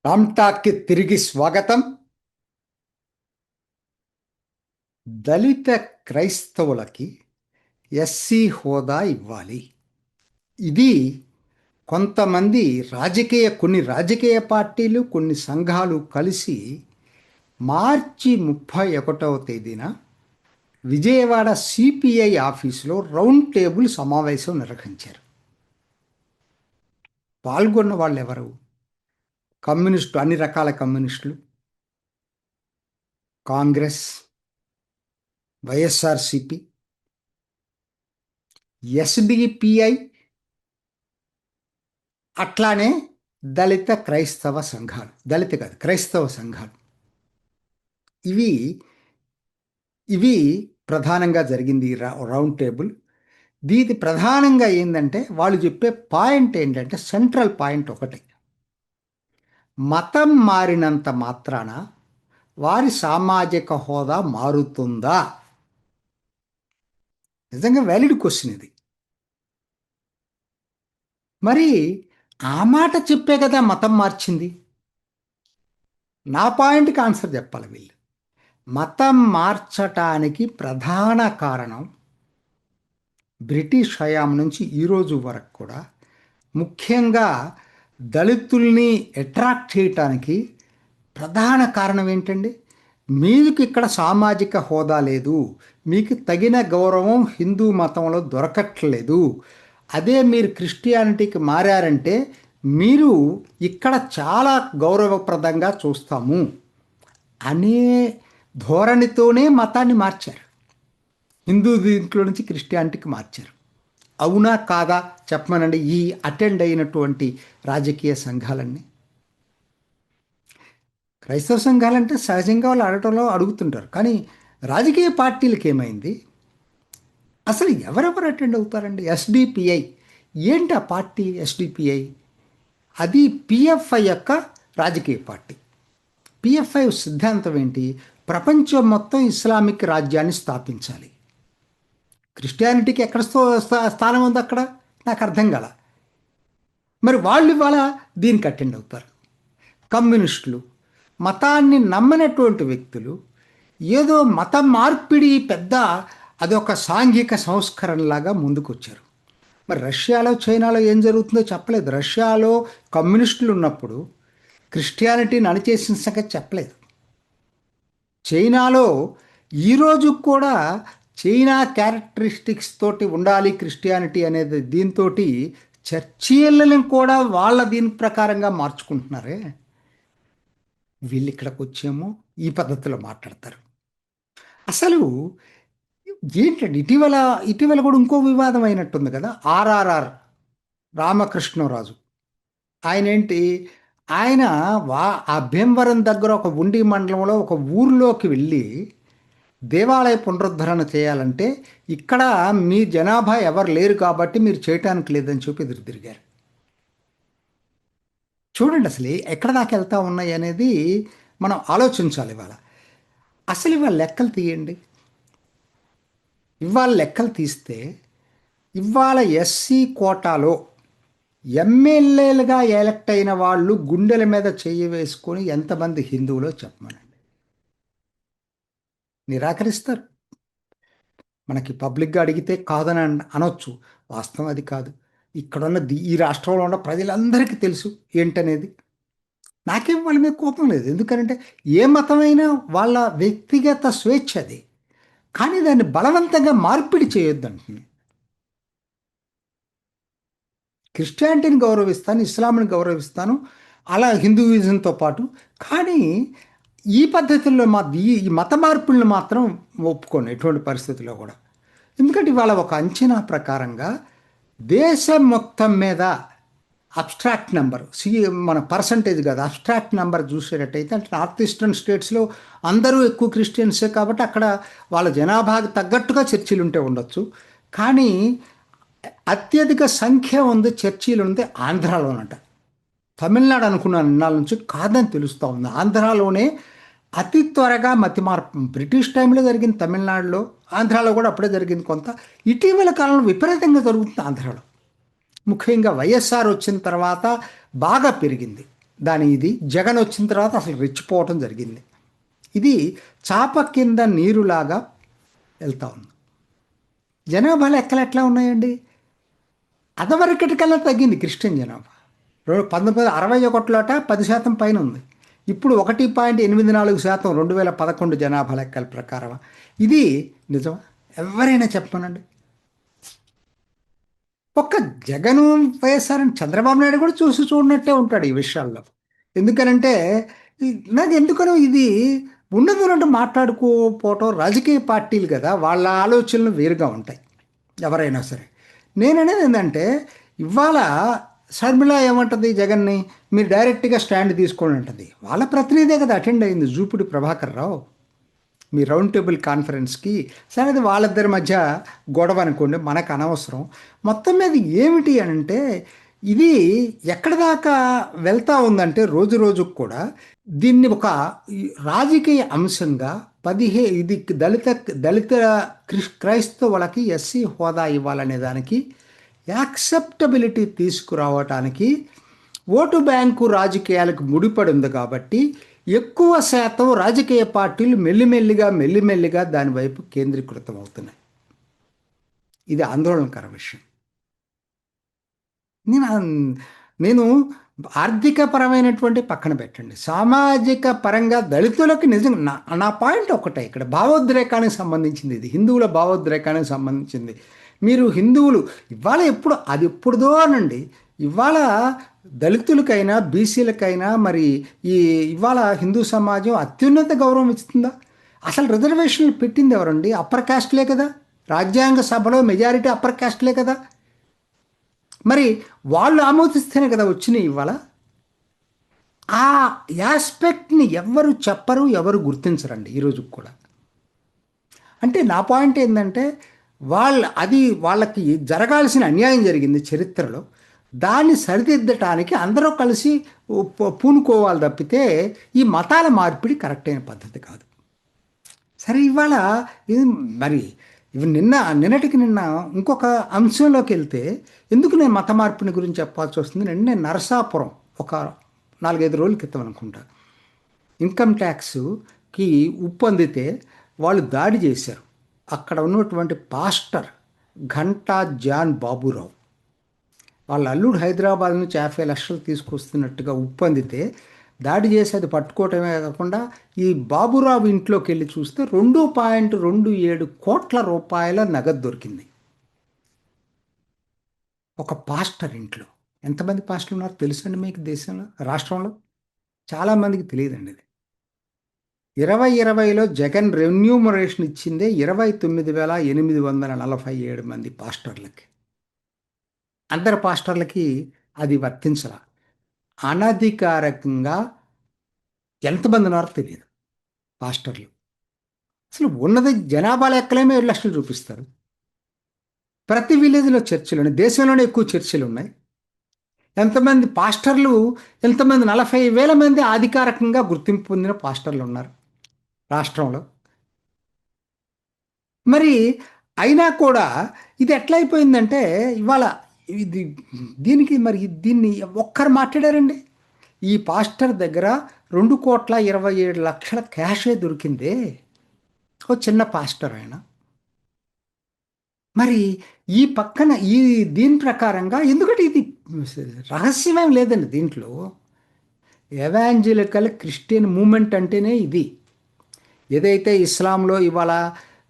రామ్టాక్కి తిరిగి స్వాగతం. దళిత క్రైస్తవులకి ఎస్సీ హోదా ఇవ్వాలి. ఇది కొంతమంది కొన్ని రాజకీయ పార్టీలు, కొన్ని సంఘాలు కలిసి మార్చి 31వ తేదీన విజయవాడ సిపిఐ ఆఫీసులో రౌండ్ టేబుల్ సమావేశం నిర్వహించారు. పాల్గొన్న వాళ్ళు ఎవరు? కమ్యూనిస్టు, అన్ని రకాల కమ్యూనిస్టులు, కాంగ్రెస్, వైఎస్ఆర్సిపి, ఎస్డిపిఐ, అట్లానే దళిత క్రైస్తవ సంఘాలు, దళిత కాదు క్రైస్తవ సంఘాలు. ఇవి ఇవి ప్రధానంగా జరిగింది ఈ రౌండ్ టేబుల్. దీది ప్రధానంగా ఏంటంటే వాళ్ళు చెప్పే పాయింట్ ఏంటంటే, సెంట్రల్ పాయింట్ ఒకటి: మతం మారినంత మాత్రాన వారి సామాజిక హోదా మారుతుందా? నిజంగా వ్యాలిడ్ క్వశ్చన్ ఇది. మరి ఆ మాట చెప్పే కదా మతం మార్చింది. నా పాయింట్కి ఆన్సర్ చెప్పాలి వీళ్ళు. మతం మార్చటానికి ప్రధాన కారణం బ్రిటిష్ హయాం నుంచి ఈరోజు వరకు కూడా ముఖ్యంగా దళితుల్ని అట్రాక్ట్ చేయటానికి ప్రధాన కారణం ఏంటండి? మీకు ఇక్కడ సామాజిక హోదా లేదు, మీకు తగిన గౌరవం హిందూ మతంలో దొరకట్లేదు, అదే మీరు క్రిస్టియానిటీకి మారారంటే మీరు ఇక్కడ చాలా గౌరవప్రదంగా చూస్తాము అనే ధోరణితోనే మతాన్ని మార్చారు. హిందూ దీంట్లో నుంచి క్రిస్టియానిటీకి మార్చారు. అవునా కాదా చెప్పమనండి ఈ అటెండ్ అయినటువంటి రాజకీయ సంఘాలన్నీ. క్రైస్తవ సంఘాలంటే సహజంగా వాళ్ళు అడగటంలో అడుగుతుంటారు, కానీ రాజకీయ పార్టీలకు ఏమైంది? అసలు ఎవరెవరు అటెండ్ అవుతారండి? ఎస్డిపిఐ ఏంటి ఆ పార్టీ? ఎస్డిపిఐ అది పిఎఫ్ఐ యొక్క రాజకీయ పార్టీ. పిఎఫ్ఐ సిద్ధాంతం ఏంటి? ప్రపంచం మొత్తం ఇస్లామిక్ రాజ్యాన్ని స్థాపించాలి. క్రిస్టియానిటీకి ఎక్కడ స్థానం ఉంది అక్కడ? నాకు అర్థం కాల. మరి వాళ్ళు ఇవాళ దీనికి అటెండ్ అవుతారు. కమ్యూనిస్టులు, మతాన్ని నమ్మనటువంటి వ్యక్తులు ఏదో మత మార్పిడి పెద్ద అదొక సాంఘిక సంస్కరణలాగా ముందుకొచ్చారు. మరి రష్యాలో, చైనాలో ఏం జరుగుతుందో చెప్పలేదు. రష్యాలో కమ్యూనిస్టులు ఉన్నప్పుడు క్రిస్టియానిటీని అణిచేసిన సంగతి చెప్పలేదు. చైనాలో ఈరోజు కూడా చైనా క్యారెక్టరిస్టిక్స్ తోటి ఉండాలి క్రిస్టియానిటీ అనేది, దీంతో చర్చీలను కూడా వాళ్ళ దీని ప్రకారంగా మార్చుకుంటున్నారే. వీళ్ళు ఇక్కడికి వచ్చేమో ఈ పద్ధతిలో మాట్లాడతారు. అసలు ఏంటండి ఇటీవల కూడా ఇంకో వివాదం అయినట్టుంది కదా. ఆర్ఆర్ఆర్ రామకృష్ణరాజు ఆయన ఏంటి, ఆయన ఆ భీమవరం దగ్గర ఒక ఉండి మండలంలో ఒక ఊరిలోకి వెళ్ళి దేవాలయ పునరుద్ధరణ చేయాలంటే ఇక్కడ మీ జనాభా ఎవరు లేరు కాబట్టి మీరు చేయటానికి లేదని చెప్పి ఎదురు తిరిగారు. చూడండి అసలు ఎక్కడ దాకా వెళ్తా ఉన్నాయి అనేది మనం ఆలోచించాలి. అసలు ఇవాళ లెక్కలు తీయండి. ఇవాళ లెక్కలు తీస్తే ఇవాళ ఎస్సీ కోటాలో ఎమ్మెల్యేలుగా ఎలక్ట్ అయిన వాళ్ళు గుండెల మీద చెయ్యి వేసుకొని ఎంతమంది హిందువులో చెప్పమనండి. నిరాకరిస్తారు. మనకి పబ్లిక్గా అడిగితే కాదని అనొచ్చు, వాస్తవం అది కాదు. ఇక్కడున్న ఈ రాష్ట్రంలో ఉన్న ప్రజలందరికీ తెలుసు ఏంటనేది. నాకేం వాళ్ళ మీద కోపం లేదు, ఎందుకంటే ఏ మతమైనా వాళ్ళ వ్యక్తిగత స్వేచ్ఛ అది. కానీ దాన్ని బలవంతంగా మార్పిడి చేయొద్దంటుంది. క్రిస్టియానిటీని గౌరవిస్తాను, ఇస్లాంని గౌరవిస్తాను, అలా హిందూయిజంతో పాటు. కానీ ఈ పద్ధతుల్లో ఈ మత మార్పులను మాత్రం ఒప్పుకోను ఎటువంటి పరిస్థితుల్లో కూడా. ఎందుకంటే ఇవాళ ఒక అంచనా ప్రకారంగా దేశం మొత్తం మీద అబ్స్ట్రాక్ట్ నెంబర్, మన పర్సంటేజ్ కాదు, అబ్స్ట్రాక్ట్ నెంబర్ చూసేటట్టయితే, అంటే నార్త్ ఈస్టర్న్ స్టేట్స్లో అందరూ ఎక్కువ క్రిస్టియన్సే కాబట్టి అక్కడ వాళ్ళ జనాభాకు తగ్గట్టుగా చర్చిలు ఉంటే ఉండొచ్చు. కానీ అత్యధిక సంఖ్య ఉంది చర్చీలు ఉంది ఆంధ్రాలోనట. తమిళనాడు అనుకున్నాను ఇన్నాళ్ళ నుంచి, కాదని తెలుస్తూ ఉంది. ఆంధ్రాలోనే అతి త్వరగా మతి మార్పు బ్రిటిష్ టైంలో జరిగింది తమిళనాడులో, ఆంధ్రాలో కూడా అప్పుడే జరిగింది కొంత. ఇటీవల కాలంలో విపరీతంగా జరుగుతుంది ఆంధ్రాలో. ముఖ్యంగా వైఎస్ఆర్ వచ్చిన తర్వాత బాగా పెరిగింది. ఇది జగన్ వచ్చిన తర్వాత అసలు రెచ్చిపోవటం జరిగింది. ఇది చాప కింద నీరులాగా వెళ్తా ఉంది. జనాభా లెక్కలు ఎట్లా ఉన్నాయండి? అదవరకటికల్లా తగ్గింది క్రిస్టియన్ జనాభా. 1961 10% పైన ఉంది. ఇప్పుడు 1.84% 2011 జనాభా లెక్కల ప్రకారం. ఇది నిజమా? ఎవరైనా చెప్పనండి. ఒక్క జగను వైఎస్ఆర్ అని చంద్రబాబు నాయుడు కూడా చూసి చూడనట్టే ఉంటాడు ఈ విషయాల్లో. ఎందుకనంటే నాకు ఎందుకనో ఇది ఉన్నదన్నట్టు మాట్లాడుకోపోవటం. రాజకీయ పార్టీలు కదా, వాళ్ళ ఆలోచనలు వేరుగా ఉంటాయి ఎవరైనా సరే. నేననేది ఏంటంటే ఇవాళ షర్మిల ఏమంటుంది జగన్ని, మీరు డైరెక్ట్గా స్టాండ్ తీసుకోండి అంటుంది. వాళ్ళ ప్రతినిధే కదా అటెండ్ అయింది, జూపుడి ప్రభాకర్ రావు, మీ రౌండ్ టేబుల్ కాన్ఫరెన్స్కి. సరే అది వాళ్ళిద్దరి మధ్య గొడవ అనుకోండి, మనకు అనవసరం. మొత్తం మీద ఏమిటి అని అంటే ఇది ఎక్కడ దాకా వెళ్తా ఉందంటే రోజు రోజుకు కూడా దీన్ని ఒక రాజకీయ అంశంగా ఇది దళిత క్రైస్తవులకి ఎస్సీ హోదా ఇవ్వాలనే దానికి యాక్సెప్టబిలిటీ తీసుకురావటానికి ఓటు బ్యాంకు రాజకీయాలకు ముడిపడి ఉంది. కాబట్టి ఎక్కువ శాతం రాజకీయ పార్టీలు మెల్లిమెల్లిగా దాని వైపు కేంద్రీకృతం అవుతున్నాయి. ఇది ఆందోళనకర విషయం. నేను ఆర్థిక పరమైనటువంటి పక్కన పెట్టండి, సామాజిక పరంగా దళితులకు నిజంగా నా పాయింట్ ఒకటే. ఇక్కడ భావోద్రేకానికి సంబంధించింది, ఇది హిందువుల భావోద్రేకానికి సంబంధించింది. మీరు హిందువులు ఇవాళ అది ఎప్పుడుదో అనండి, ఇవాళ దళితులకైనా బీసీలకైనా మరి ఇవాళ హిందూ సమాజం అత్యున్నత గౌరవం ఇస్తుందా? అసలు రిజర్వేషన్లు పెట్టింది ఎవరండి? అప్పర్ కాస్ట్లే కదా. రాజ్యాంగ సభలో మెజారిటీ అప్పర్ కాస్ట్లే కదా. మరి వాళ్ళు ఆమోదిస్తేనే కదా వచ్చినాయి. ఇవాళ ఆ యాస్పెక్ట్ని ఎవరు చెప్పరు, ఎవరు గుర్తించరండి ఈరోజు కూడా. అంటే నా పాయింట్ ఏంటంటే వాళ్ళకి జరగాల్సిన అన్యాయం జరిగింది చరిత్రలో, దాన్ని సరిదిద్దటానికి అందరూ కలిసి పూనుకోవాలి తప్పితే ఈ మతాల మార్పిడి కరెక్ట్ అయిన పద్ధతి కాదు. సరే ఇవాళ ఇది మరి నిన్నటికి ఇంకొక అంశంలోకి వెళ్తే ఎందుకు నేను మత మార్పిడి గురించి చెప్పాల్సి వస్తుంది. నేను నరసాపురం ఒక 4-5 రోజుల క్రితం అనుకుంటా ఇన్కమ్ ట్యాక్స్కి ఉప్పొందితే వాళ్ళు దాడి చేశారు. అక్కడ ఉన్నటువంటి పాస్టర్ ఘంటా జాన్ బాబురావు వాళ్ళ అల్లుడు హైదరాబాద్ నుంచి 50 లక్షలు తీసుకొస్తున్నట్టుగా ఉప్పొందితే దాడి చేసి అది పట్టుకోవటమే కాకుండా ఈ బాబురావు ఇంట్లోకి వెళ్ళి చూస్తే 2.27 కోట్ల రూపాయల నగదు దొరికింది. ఒక పాస్టర్ ఇంట్లో. ఎంతమంది పాస్టర్లు ఉన్నారు తెలుసండి మీకు దేశంలో, రాష్ట్రంలో? చాలామందికి తెలియదండి ఇది. 2020లో జగన్ రెన్యూమరేషన్ ఇచ్చిందే 29,847 మంది పాస్టర్లకి. అందరు పాస్టర్లకి అది వర్తించల. అనధికారికంగా ఎంతమంది ఉన్నారో తెలియదు పాస్టర్లు. అసలు ఉన్నది జనాభా లెక్కలేమో 7 లక్షలు చూపిస్తారు. ప్రతి విలేజ్లో చర్చిలు ఉన్నాయి, దేశంలోనే ఎక్కువ చర్చిలు ఉన్నాయి. ఎంతమంది పాస్టర్లు, ఎంతమంది 40,000 మంది అధికారికంగా గుర్తింపు పొందిన పాస్టర్లు ఉన్నారు రాష్ట్రంలో. మరి అయినా కూడా ఇది ఎట్లయిపోయిందంటే ఇవాళ దీన్ని ఒక్కరు మాట్లాడారండి. ఈ పాస్టర్ దగ్గర 2,27,00,000 క్యాషే దొరికిందే, ఓ చిన్న పాస్టర్ ఆయన. మరి ఈ పక్కన దీని ప్రకారంగా, ఎందుకంటే ఇది రహస్యమేం లేదండి దీంట్లో. ఎవాంజలికల్ క్రిస్టియన్ మూమెంట్ అంటేనే ఇది. ఏదైతే ఇస్లాంలో ఇవాళ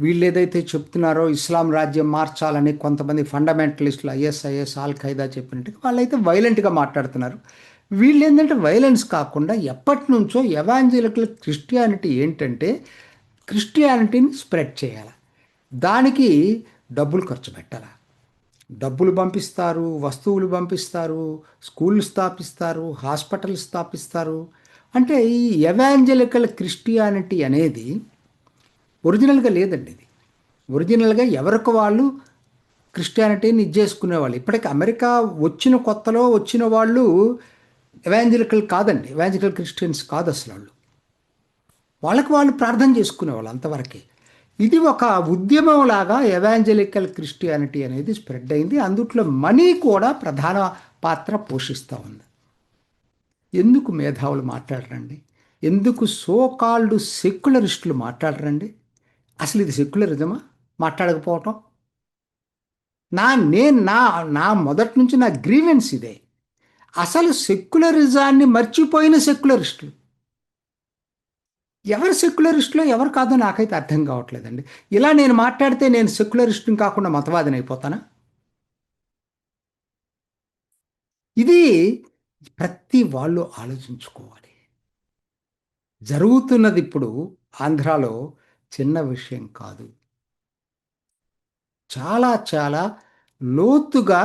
వీళ్ళు ఏదైతే చెప్తున్నారో ఇస్లాం రాజ్యం మార్చాలని కొంతమంది ఫండమెంటలిస్టులు ఐఎస్ఐఎస్ ఆల్ ఖైదా చెప్పినట్టు వాళ్ళైతే వైలెంట్గా మాట్లాడుతున్నారు. వీళ్ళు ఏంటంటే వైలెన్స్ కాకుండా ఎప్పటి నుంచో ఎవాంజలికల్ క్రిస్టియానిటీ ఏంటంటే క్రిస్టియానిటీని స్ప్రెడ్ చేయాలి, దానికి డబ్బులు ఖర్చు పెట్టాలి. డబ్బులు పంపిస్తారు, వస్తువులు పంపిస్తారు, స్కూళ్ళు స్థాపిస్తారు, హాస్పిటల్ స్థాపిస్తారు. అంటే ఈ ఎవాంజలికల్ క్రిస్టియానిటీ అనేది ఒరిజినల్గా లేదండి. ఇది ఒరిజినల్గా ఎవరికి వాళ్ళు క్రిస్టియానిటీని చేసుకునేవాళ్ళు. ఇప్పటికీ అమెరికా వచ్చిన కొత్తలో వచ్చిన వాళ్ళు ఎవాంజలికల్ కాదండి, ఎవాంజలికల్ క్రిస్టియన్స్ కాదు అసలు. వాళ్ళకి వాళ్ళు ప్రార్థన చేసుకునేవాళ్ళు అంతవరకే. ఇది ఒక ఉద్యమం లాగా ఎవాంజలికల్ క్రిస్టియానిటీ అనేది స్ప్రెడ్ అయింది. అందుట్లో మనీ కూడా ప్రధాన పాత్ర పోషిస్తూ ఉంది. ఎందుకు మేధావులు మాట్లాడరండి? ఎందుకు సో కాల్డ్ సెక్యులరిస్టులు మాట్లాడరండి? అసలు ఇది సెక్యులరిజమా మాట్లాడకపోవటం? నా నేను నా నా మొదటి నుంచి నా గ్రీవెన్స్ ఇదే. అసలు సెక్యులరిజాన్ని మర్చిపోయిన సెక్యులరిస్టులు. ఎవరు సెక్యులరిస్టులో ఎవరు కాదో నాకైతే అర్థం కావట్లేదండి. ఇలా నేను మాట్లాడితే నేను సెక్యులరిస్టుని కాకుండా మతవాదిని అయిపోతానా? ఇది ప్రతి వాళ్ళు ఆలోచించుకోవాలి. జరుగుతున్నది ఇప్పుడు ఆంధ్రాలో చిన్న విషయం కాదు. చాలా చాలా లోతుగా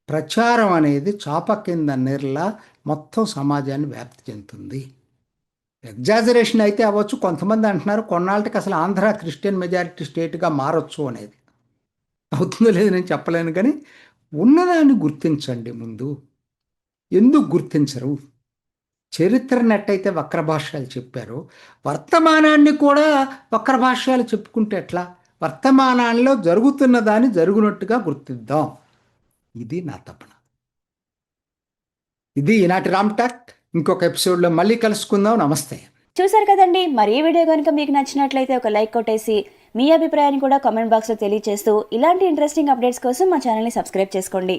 ప్రచారం అనేది చాప కింద నీర్లా మొత్తం సమాజాన్ని వ్యాప్తి చెందుతుంది. ఎగ్జాజరేషన్ అయితే అవ్వచ్చు. కొంతమంది అంటున్నారు కొన్నాళ్ళకి అసలు ఆంధ్ర క్రిస్టియన్ మెజారిటీ స్టేట్గా మారొచ్చు అనేది. అవుతుందో లేదో నేను చెప్పలేను, కానీ ఉన్నదాన్ని గుర్తించండి ముందు. ఎందుకు గుర్తించరు? చరిత్రను ఎట్టయితే వక్రభాష్యాలు చెప్పారో వర్తమానాన్ని కూడా వక్రభాష్యాలు చెప్పుకుంటే ఎట్లా? వర్తమానాల్లో జరుగుతున్న దాన్ని జరుగునట్టుగా గుర్తిద్దాం. ఇది నా తపన. ఇది ఈనాటి రామ్ టాక్. ఇంకొక ఎపిసోడ్లో మళ్ళీ కలుసుకుందాం. నమస్తే. చూసారు కదండి. మరి ఈ వీడియో కనుక మీకు నచ్చినట్లయితే ఒక లైక్ కొట్టేసి మీ అభిప్రాయాన్ని కూడా కామెంట్ బాక్స్లో తెలియజేస్తూ ఇలాంటి ఇంట్రెస్టింగ్ అప్డేట్స్ కోసం మా ఛానల్ని సబ్స్క్రైబ్ చేసుకోండి.